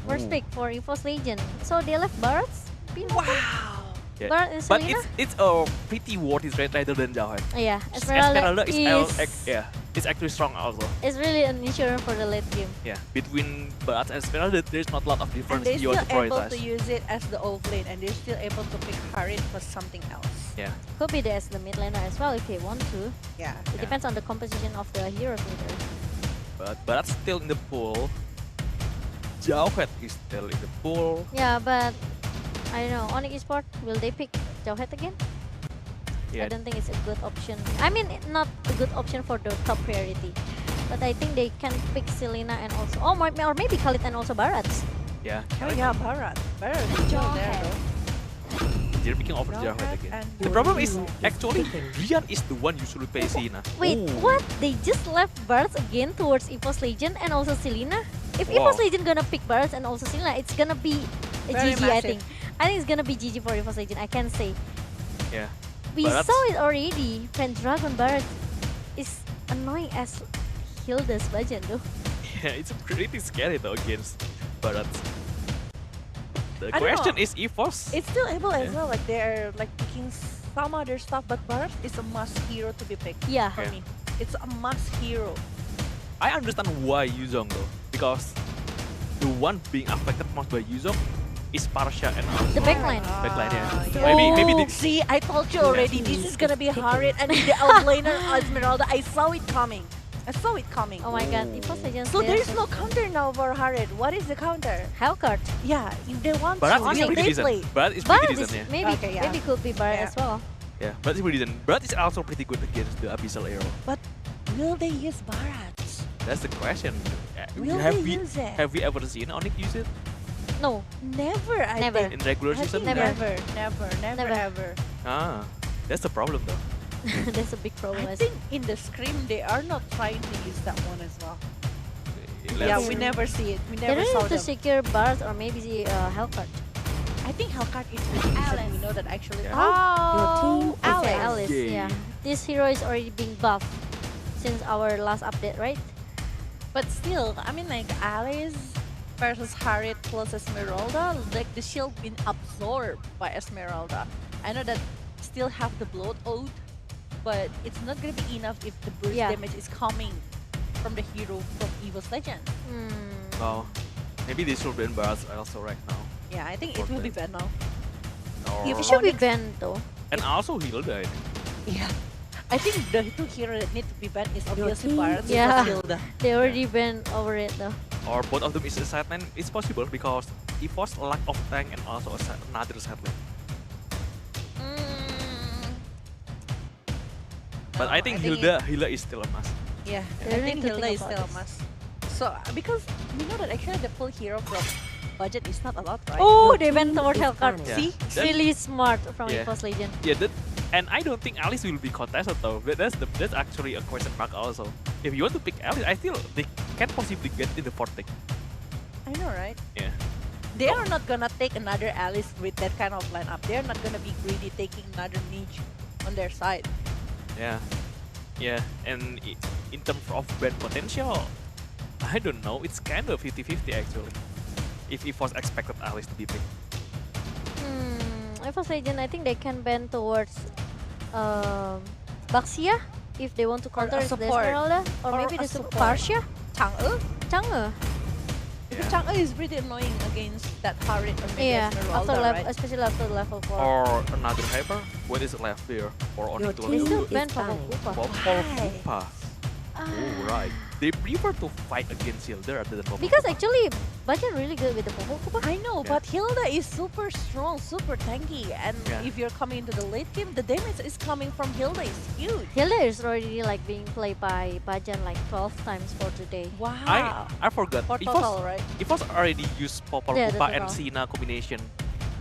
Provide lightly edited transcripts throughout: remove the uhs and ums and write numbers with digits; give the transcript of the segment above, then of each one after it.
First pick for Evos Legend. So they left Barats. Wow. Yeah. Barat and But Selena? it's a pretty worthy trade rather than Jauhead. Yeah, Esmeralda is actually strong also. it's really an insurance for the late game. Yeah, between Barat and Esmeralda, there's not a lot of And difference. they're You still want to able prioritize. to use it as the off lane, and they're still able to pick Harit for something else. Yeah. Could be as the mid laner as well if they want to. Yeah. It depends on the composition of the hero leader. But Barat's still in the pool. Jauhead is still in the pool. Yeah, but I don't know. Onic Esport, will they pick Jauhead again? I Yeah. don't think it's a good option. I mean, not a good option for the top priority. But I think they can pick Selena and also, or maybe Khalid and also Barats. Yeah. Oh yeah, Barat. Barat is still there Jauhead. though. They're picking over Jauhead Jauhead again. and The problem is actually Rian is the one usually plays Selena. Wait, Ooh. what? They just left Barats again towards Evos Legend and also Selena? If Wow. Evos Legend gonna pick Barats and also Selena, it's gonna be a Very GG, I massive. think. I think it's gonna be GG for Evos Legend, I can say. Yeah. We Barats- saw it already. Pendragon Barats is annoying as Hilda's budget though. Yeah, it's pretty scary though against Barat. The I don't question know. is Evos. It's still able as Yeah. well, like they're like picking some other stuff, but Barat is a must hero to be picked Yeah. for Yeah. me. It's a must hero. I understand why Yuzong though, because the one being affected most by Yuzong is Parsha and also The backline. Backline, yeah. yeah. Maybe Oh, they- see, I told you already, this is gonna be Harit and the outlaner Esmeralda. I saw it coming. I saw it coming. Oh my god, Evos Legend. So there's no counter now for Harit. What is the counter? Hellcard. Yeah, if they want Barat to, is will pretty they decent. play? Barat is Barat pretty is decent, yeah. maybe Okay, yeah. maybe could be Barat Yeah. as well. Yeah, Barat is pretty decent. Barat is also pretty good against the Abyssal Arrow. But will they use Barat? That's the question. Will have they we use it? have we ever seen Onic use it No, Never, I Never. think. in regular I season? think Never. never, Never. ever. Ah, that's the problem though. that's a big problem. I think in the Scream they are not trying to use that one as well. Let's- Yeah, we never see it. We They never really saw need to them. secure Barat or maybe the Hellcard. I think Hellcat is the reason we know that actually. Yeah. Oh, Okay, Alice. Alice, Yay. yeah. This hero is already being buffed since our last update, right? But still, I mean, like Alice versus Harriet plus Esmeralda, like the shield been absorbed by Esmeralda. I know that still have the blood ode, but it's not gonna be enough if the burst Yeah. damage is coming from the hero from Evos Legend. Hmm. Oh, maybe they should ban Barat also right now. Yeah, I think it will be bad now. Or, If It should be Onyx- banned though. and also Hilda, I think. Yeah. I think the two heroes that need to be banned is obviously team Barat Yeah. and Hilda. They already banned over it though. Or both of them is a side lane. It's possible because Evos lack of tank and also another side lane. But No, I think it- Hilda is still a must. Yeah, They I really think need to Hilda think is about still a this. must. So, because we know that actually the full hero from budget is not a lot, right? Oh, Your they went team toward is Hellcard. honored. Yeah. See? That- Really smart from Yeah. Evos Legend. Yeah, and I don't think Alice will be contested though. That's actually a question mark also. If you want to pick Alice, I feel they can possibly get in the fourth pick. I know, right? Yeah. They are not gonna take another Alice with that kind of lineup. They are not gonna be greedy taking another niche on their side. Yeah. Yeah, and in terms of ban potential, I don't know. It's kind of 50-50 actually. If it was expected Alice to be picked. Evos Legend, I think they can ban towards Baxia if they want to Or a counter the support. Esmeralda, or Or maybe a the support. Parsha, Chang'e? Chang'e. Because Chang'e is pretty annoying against that Harit or maybe Yeah, Esmeralda, after level, right? especially after level 4. Or another hyper. What is left here for Your Onic to team They lose? still is ban fine. Kupa. For Why? Kupa. Oh, right. They prefer to fight against Hilda rather than Popol Because Kupa. actually, Bajan really good with the Popol Kupa. I know, Yeah. but Hilda is super strong, super tanky, and Yeah. if you're coming into the late game, the damage is coming from Hilda is huge. Hilda is already like being played by Bajan like 12 times for today. Wow. I forgot. For total, right? It was already used Popol Yeah, the Kupa and total. Sina combination.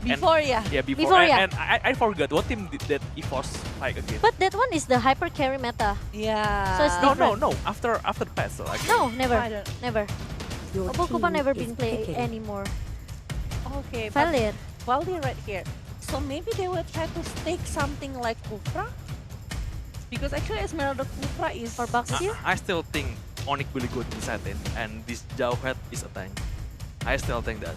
Before, yeah. Yeah, before. Before, and, yeah. and I forgot what team did that Evos fight again. But that one is the hyper carry meta. Yeah. So it's no, different. no. After the patch, so actually. No, never, I don't. never. Your Popol Kupa team never is been played picking. anymore. Okay, but Valid. while they're right here, so maybe they will try to stake something like Kufra? Because actually Esmeralda Kufra is... Or Baxia? I still think Onic will go to the side lane, and this Jauhead is a tank. I still think that.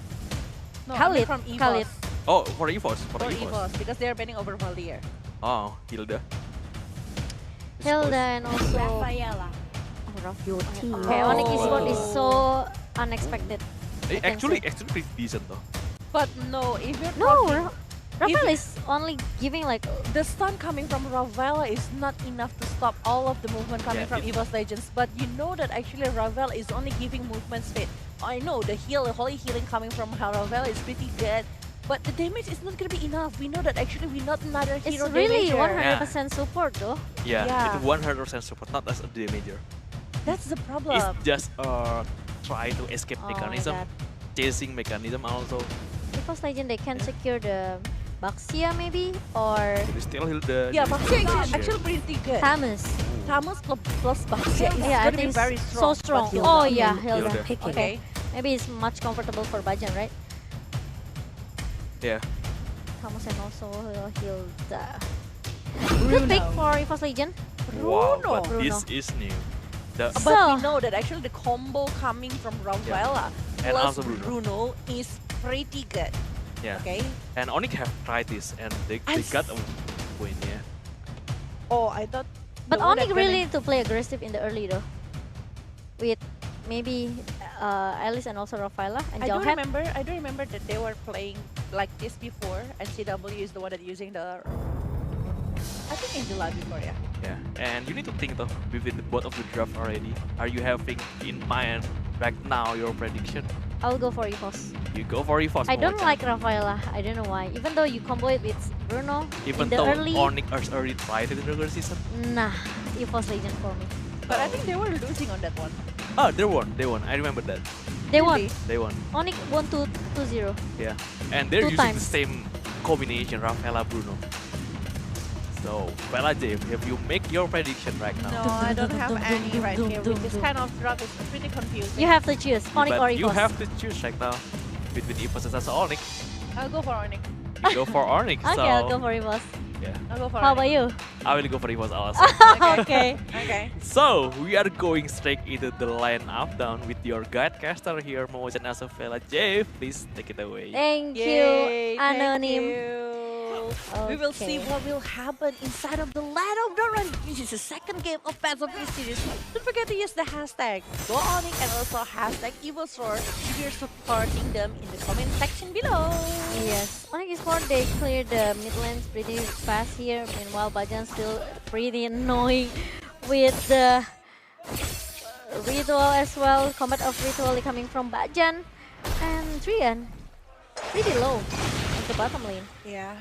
No, I mean Khalid, from Evos. Khalid. Oh, for Evos, for For Evos. Evos, because they're banning over Valier. Oh, Hilda. Hilda and also Rafaela. your team. Okay, Onic Oh. Esport is so unexpected. I can Actually, say. actually pretty decent though. But no, if you're No, talking, Rafael is only giving like the stun coming from Ravella is not enough to stop all of the movement coming Yeah, from it- Evos Legends. But you know that actually Ravella is only giving movement speed. I know the holy healing coming from Ravella is pretty good. But the damage is not gonna be enough. We know that actually we're not another it's hero really damager. 100% support though. Yeah, Yeah. it's 100% support, not as a damager. That's the problem. It's just try to escape Oh my mechanism, God. chasing mechanism also. Because Legend they can secure the Baxia maybe or But still Hilda. Yeah, there is Baxia no is issue. actually pretty good. Thamus. Thamus plus Baxia is Yeah, I gonna be think very so strong. strong. but Oh Hilda- yeah, Hilda. Hilda. Picking. Okay, maybe it's much comfortable for Bajan, right? Yeah. Thamus and also Hilda. Good pick for Evos Legend. Wow, Bruno. but Bruno. this is new. The, But So- we know that actually the combo coming from Ravella And plus also Bruno. Bruno is pretty good. yeah. Okay. And Onic have tried this and they I got a win. Yeah. Oh, I thought. But the one Onic that really need to play aggressive in the early though. With maybe Alice and also Rafaela and I do Jawhead. remember. I do remember that they were playing like this before, and CW is the one that using the. I think Angela before, yeah. Yeah. And you need to think though within the both of the draft already. Are you having in mind right now your prediction? I'll go for Evos. You go for Evos. I don't Momocan. like Rafaela. I don't know why. Even though you combo it with Bruno Even in the though early, Onic has already tried it in the regular season. nah, Evos Legend for me. But I think they were losing on that one. Oh, they won. They won. I remember that. They won. Really? They won. Onic won 2-0. Yeah. And they're Two using times. the same combination, Rafaela Bruno. So, Bella Dave, have you make your prediction right now? No, I don't have any right here. With this kind of drop, it's pretty confusing. You have to choose Onic But or you Evos. have to choose right now between Evos and Onic. I'll go for Onic. You go for Onic. Okay, so, I'll go for Evos. Yeah, I'll go for How Onic. about you? I will go for Evos also. Okay. Okay. So, we are going straight into the lineup down with your guidecaster here, Momocan Asofela. Jave, please take it away. Thank Yay, you, thank Anonym. you. We will see Okay. what will happen inside of the Land of the Run. This is the second game of Paths of this series. Don't forget to use the hashtag GoOnic and also hashtag EvoSroar if you're supporting them in the comment section below. Yes, Onic Esport they cleared the mid lanes pretty fast here. Meanwhile, Bajan still pretty annoying with the ritual as well. Combat of ritual coming from Bajan and Trian pretty low in the bottom lane. Yeah.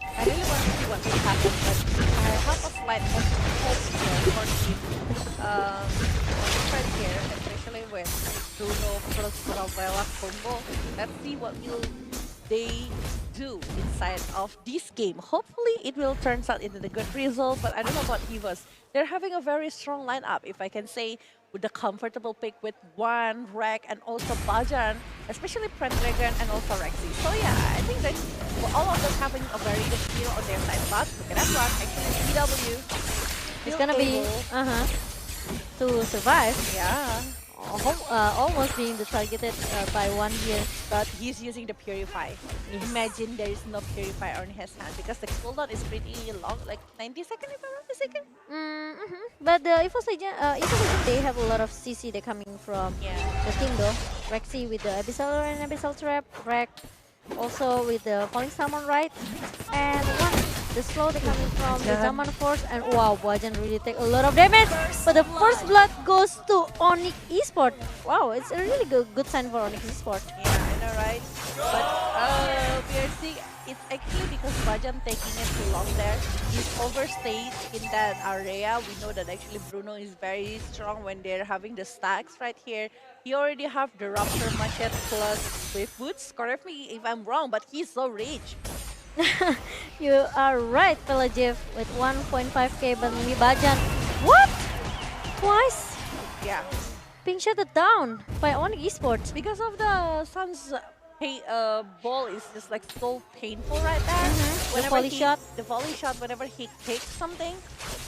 I really want to see what will happen, but I have a slight of hope here for team. Right here, especially with Bruno plus Ravella combo. Let's see what will they do inside of this game. Hopefully, it will turn out into the good result, but I don't know about Evos. They're having a very strong lineup, if I can say, with the comfortable pick with Juan, Rek, and also Bajan, especially Pendragon and also Rexy. So yeah, I think that all of them having a very good hero on their side. But look at that one, actually CW. It's still gonna be able- to survive. Yeah, Almost being targeted by one here. but he's using the Purify. Yes. Imagine there is no Purify on his hand because the cooldown is pretty long, like 90 seconds if I'm not mistaken. But the Evos Legend, they have a lot of CC they coming from Yeah. the team though. Rexy with the Abyssal and Abyssal Trap, Rek also with the Falling Salmon right, and one the slow they coming from the Zaman Force, and wow, Bajan really take a lot of damage. But the first blood goes to Onic Esport. Wow, it's a really good sign for Onic Esport. Yeah, I know, right? But we are seeing it's actually because Bajan taking it too long there. He's overstayed in that area. We know that actually Bruno is very strong when they're having the stacks right here. He already have the Raptor Machete plus Wave Boots. Correct me if I'm wrong, but he's so rich. You are right, Pelajev, with 1.5k, but maybe Bajan. What? Twice? Yeah. Being shut down by Onic Esports. Because of the Sun's ball is just like so painful right there. The volley shot. The volley shot, whenever he takes something,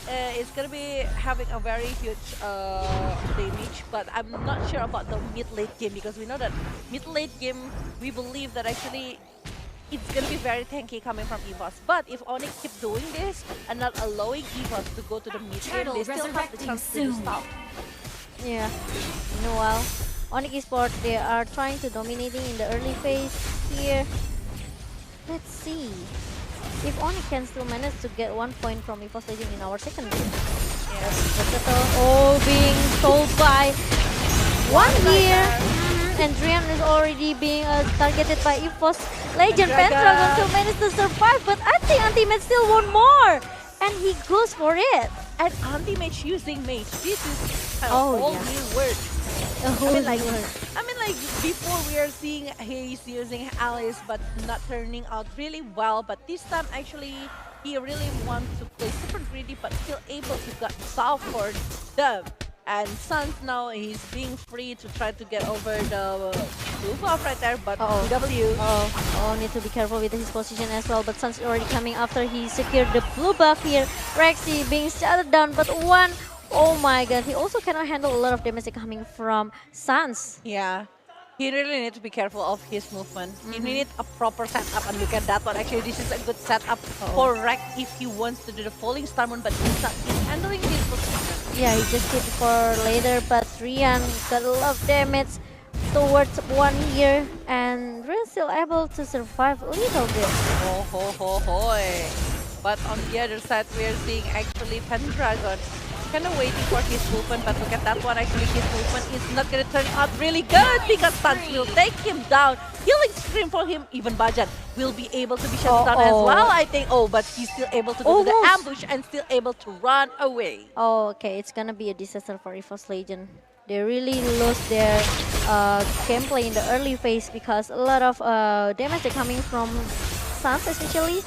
it's gonna be having a very huge damage, but I'm not sure about the mid-late game because we know that mid-late game we believe that actually it's gonna be very tanky coming from Evos. But if Onic keep doing this and not allowing Evos to go to the mid game, they still have the chance to do stuff. Yeah. Meanwhile, Onic Esports, they are trying to dominating in the early phase here. Let's see if Onic can still manage to get 1 point from Evos Legend in our second game. Yes. Oh, being stole by one here. And Drian is already being targeted by Evos Legend. Pendragon still managed to survive, but I think Anti-Mage still want more. And he goes for it. And anti-mage using mage. This is a Oh, whole yeah. new word. A whole like, word. I mean, like before we are seeing he's using Alice, but not turning out really well. But this time, actually, he really wants to play super greedy, but still able to get solve for them. And Sans now he's being free to try to get over the blue buff right there, but W. Oh, need to be careful with his position as well. But Sun's already coming after he secured the blue buff here. Rexy being shut down, but one. Oh my god, he also cannot handle a lot of damage coming from Sans. Yeah. He really needs to be careful of his movement. He needs a proper setup, and look at that one. Actually, this is a good setup for Rek if he wants to do the falling star moon, but he's not handling his position. Yeah, he just hit for later, but Rian got a lot of damage towards one here, and Rian still able to survive a little bit. Oh ho ho hoy. But on the other side, we are seeing actually Pendragon kind of waiting for his movement, but look at that one. Actually, his movement is not going to turn out really good because Sans will take him down. Healing Scream for him. Even Bajan will be able to be shut down as well, I think. Oh, but he's still able to do the ambush and still able to run away. Oh, okay, it's gonna be a disaster for Evos Legend. They really lost their gameplay in the early phase because a lot of damage are coming from Sans especially.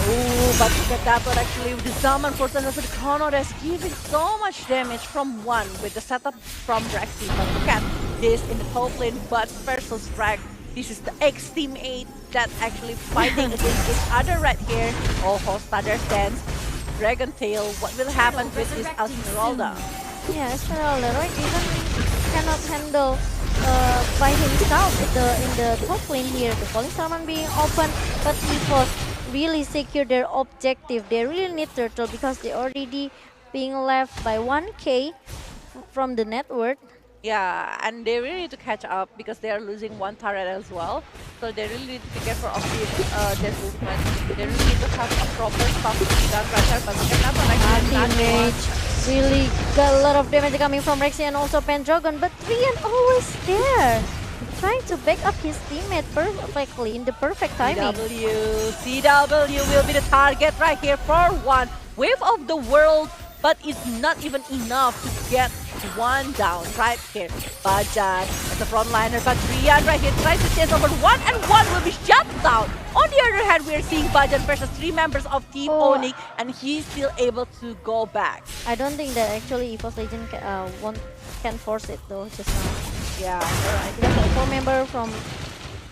Oh, but look at that one actually with the Zaman Force and also the Chrono that's giving so much damage from one with the setup from Rexy. But look at this in the top lane, but versus Rag. This is the X-teammate that actually fighting against each other right here. Oh, Stutter stands. Dragon Tail, what will happen with this Esmeralda? Yeah, Esmeralda, right? Even cannot handle by himself in the top lane here. The falling summon being open, but Evos really secure their objective. They really need turtle because they already being left by 1k from the net worth. Yeah, and they really need to catch up because they are losing one turret as well. So they really need to be careful of their movement. They really need to have a proper stuff to be done right there. But look at that one actually. Anti-Mage really got a lot of damage coming from Rexy and also Pendragon, but Rian always there, trying to back up his teammate perfectly in the perfect timing. CW will be the target right here for one. Wave of the world, but it's not even enough to get one down right here. Bajan as the frontliner, but Rian right here tries to chase over one, and one will be shut down. On the other hand, we are seeing Bajan versus 3 members of Team Onic, and he's still able to go back. I don't think that actually Evos Legend can force it though just now. Yeah, alright. Because the 4 member from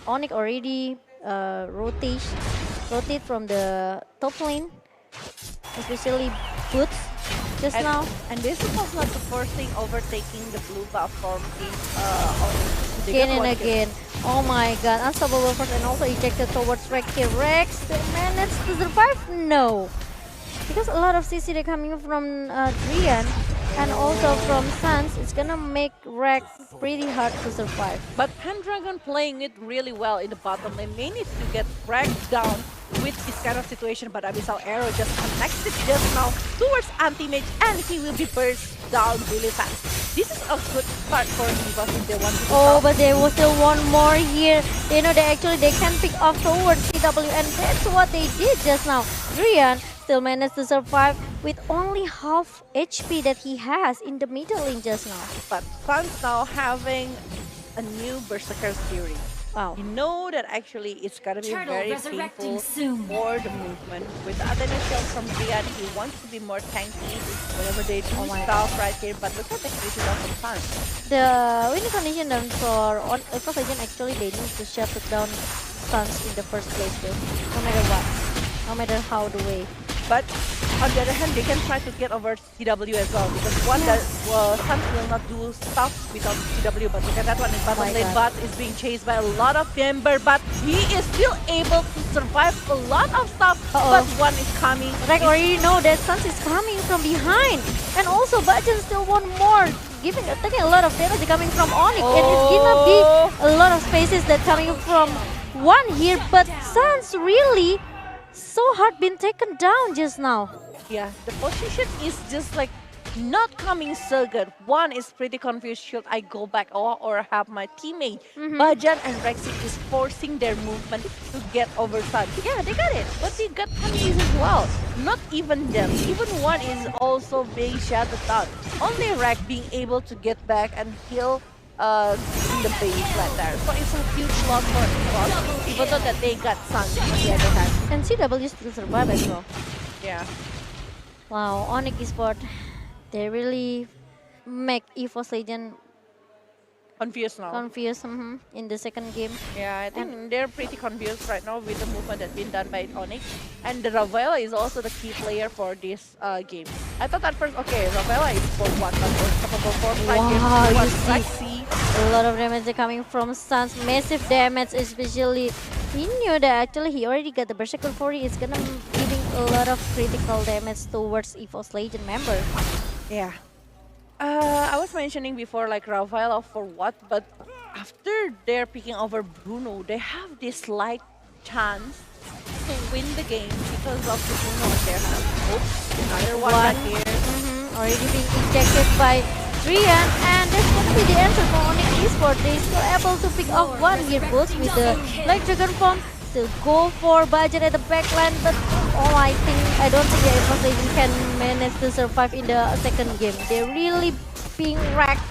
Onic already rotate from the top lane, especially Boots just now. And this was not the first thing overtaking the blue buff from Team Onic. Again and again. Oh my god, unstoppable force and also ejected towards Rex here. Rex still managed to survive? No. Because a lot of CC coming from Drian and also from Sans, it's gonna make Rex pretty hard to survive. But Pendragon playing it really well in the bottom lane. May need to get Rex down with this kind of situation, but Abyssal Arrow just connected just now towards Anti-Mage and he will be burst down really fast. This is a good start for Evos if they want to but they will still want more here. They know that actually they can pick off towards CW and that's what they did just now. Rian still managed to survive with only half HP that he has in the middle lane just now. But Sans now having a new Berserker's Fury. Wow. You know that actually it's gonna be very painful for the movement. With the other shells from Rian, he wants to be more tanky whenever they do stuff right here. But look at the creation of the Sans. The winning condition then for Evos Legend actually they need to shut it down Sans in the first place though. No matter what. No matter how the way. But on the other hand, they can try to get over CW as well because one that Suns will not do stuff without CW. But look at that one in bottom lane. But is being chased by a lot of member, but he is still able to survive a lot of stuff. But one is coming. Rek already know that Suns is coming from behind, and also Bajan still want more. Taking a lot of damage coming from Onic, and it's gonna be a lot of spaces that coming from one here. But Suns really so hard been taken down just now. Yeah, the position is just like not coming so good. One is pretty confused. Should I go back or have my teammate? Bajan and Rexy is forcing their movement to get over Sun. Yeah, they got it, but they got enemies as well. Not even them. Even one is also being shattered down. Only Rek being able to get back and heal in the base right there. So it's a huge loss for Evos, even though that they got Sun on the other hand. And CW still survive as well. Yeah. Wow, Onic Esport, they really make Evos Legend Confused now. confused in the second game. Yeah, I think they're pretty confused right now with the movement that's been done by Onic. And the Ravela is also the key player for this game. I thought at first, okay, Ravela is for one, but for 5 games, you see a lot of damage coming from Suns. Massive damage, especially he knew that actually he already got the Berserker 40. It's gonna giving a lot of critical damage towards Evos Legend member. Yeah. I was mentioning before like Ravela for what, but after they're picking over Bruno, they have this slight chance to win the game because of the Bruno on their hand. Oops, another one right here. Already being ejected by Rian, and that's gonna be the answer for Onic Esport. They still able to pick off one here, both with the Black Dragon form. Still go for budget at the backline, but I don't think the Evos Legend can manage to survive in the second game. They're really being wrecked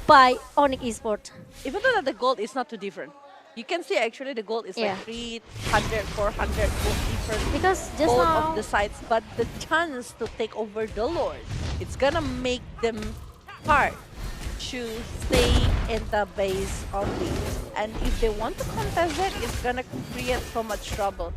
by Onic Esport. Even though that the gold is not too different. You can see actually the gold is like 300, 400 gold different because just both now of the sides, but the chance to take over the Lord, it's gonna make them hard to stay in the base only. And if they want to contest it, it's gonna create so much trouble.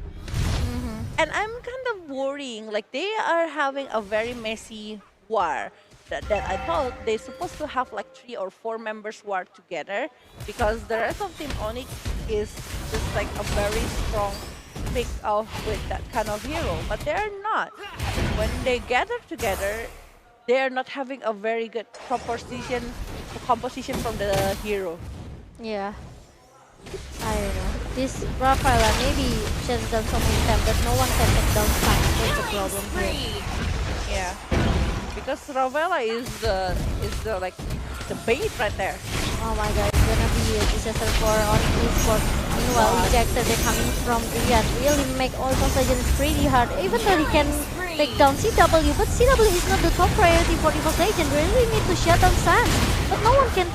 And I'm kind of worrying, like they are having a very messy war that I thought they're supposed to have like 3 or 4 members war together because the rest of Team Onic is just like a very strong pick off with that kind of hero, but they're not. When they gather together, they're not having a very good composition from the hero. Yeah, I don't know. This Rafaela maybe shuts down so many times that no one can take down Sun. That's the problem here. Yeah, because Ravela is the like the bait right there. Oh my god, it's gonna be a disaster for Onic Esport. Meanwhile, ejector they're coming from Rian really make all Legends pretty hard. Even though he can take down CW, but CW is not the top priority for Evos Legend. We really need to shut down Suns, but no one can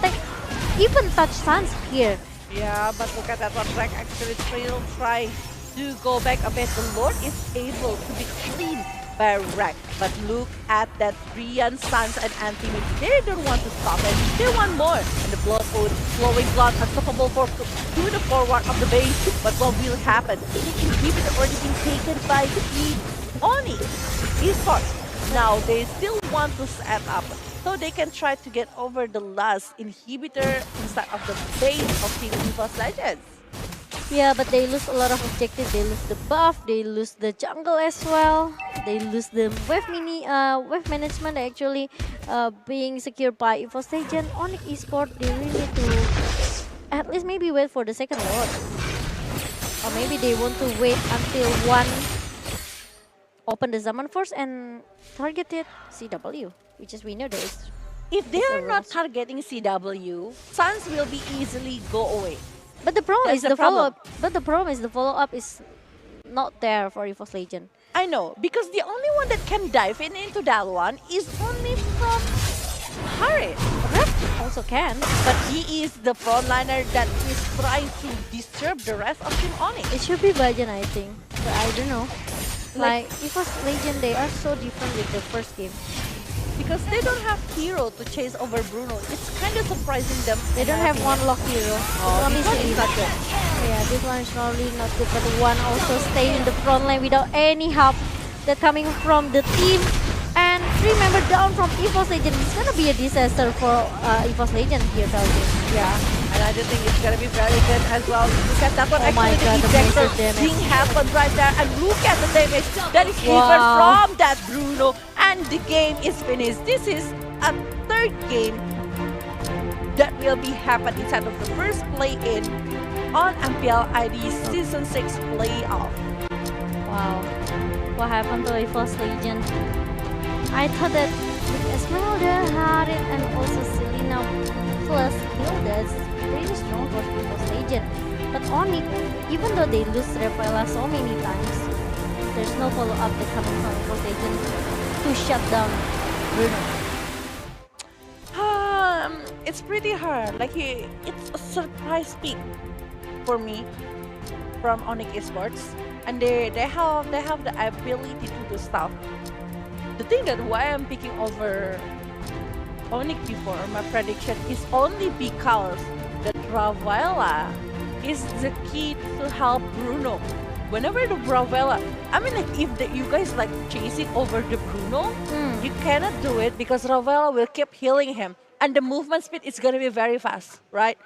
even touch Suns here. Yeah, but look at that one. Rek actually still try to go back a bit. The Lord is able to be clean by Rek. But look at that Rian, Suns, and Anthony. They don't want to stop it. They want more. And the blood food, flowing blood, unstoppable to the forward of the base. But what will happen? The inhibitor already been taken by the Onic Esports. Now they still want to set up so they can try to get over the last inhibitor inside of the base of Team Evos Legends. Yeah, but they lose a lot of objectives. They lose the buff, they lose the jungle as well. They lose the wave management actually being secured by Evos Legend. Onic Esport, they really need to at least maybe wait for the second Lord. Or maybe they want to wait until one open the Zaman Force and targeted CW, which is we know there is. If they are not targeting CW, Suns will be easily go away. But the problem That's is the the problem. follow-up. But the problem is the follow-up is not there for Evos Legend. I know, because the only one that can dive into that one is only from Harit. Rep also can. But he is the frontliner that is trying to disturb the rest of Team Onic. It should be Bajan, I think. But I don't know. Like Evos Legend, they are so different with the first game. Because they don't have hero to chase over Bruno. It's kind of surprising them. They don't have one lock hero. Oh, This this one is not good. Yeah, this one is probably not good. But one also stay in the front line without any help that coming from the team. And 3 member down from Evos Legend. It's gonna be a disaster for Evos Legend here, Felix. Yeah, and I do think it's gonna be very good as well because that's what Oh my actually God, the the ejector massive damage. thing happened right there. And look at the damage that is given Wow. from that Bruno, and the game is finished. This is a third game that will be happen inside of the first play-in on MPL ID Season 6 playoff. Wow. What happened to Evos Legend? I thought that with Esmeralda, Harit, and also Selena plus Hilda is pretty strong for Evos Legend. But Onic, even though they lose Rafaela so many times, there's no follow-up that coming from Evos Legend to shut down Bruno. It's pretty hard. Like it's a surprise pick for me from Onic Esports, and they have the ability to do stuff. The thing that why I'm picking over Onic before my prediction is only because the Bravella is the key to help Bruno. Whenever the Bravella, I mean like if you guys like chasing over the Bruno, you cannot do it because Bravella will keep healing him. And the movement speed is gonna be very fast, right?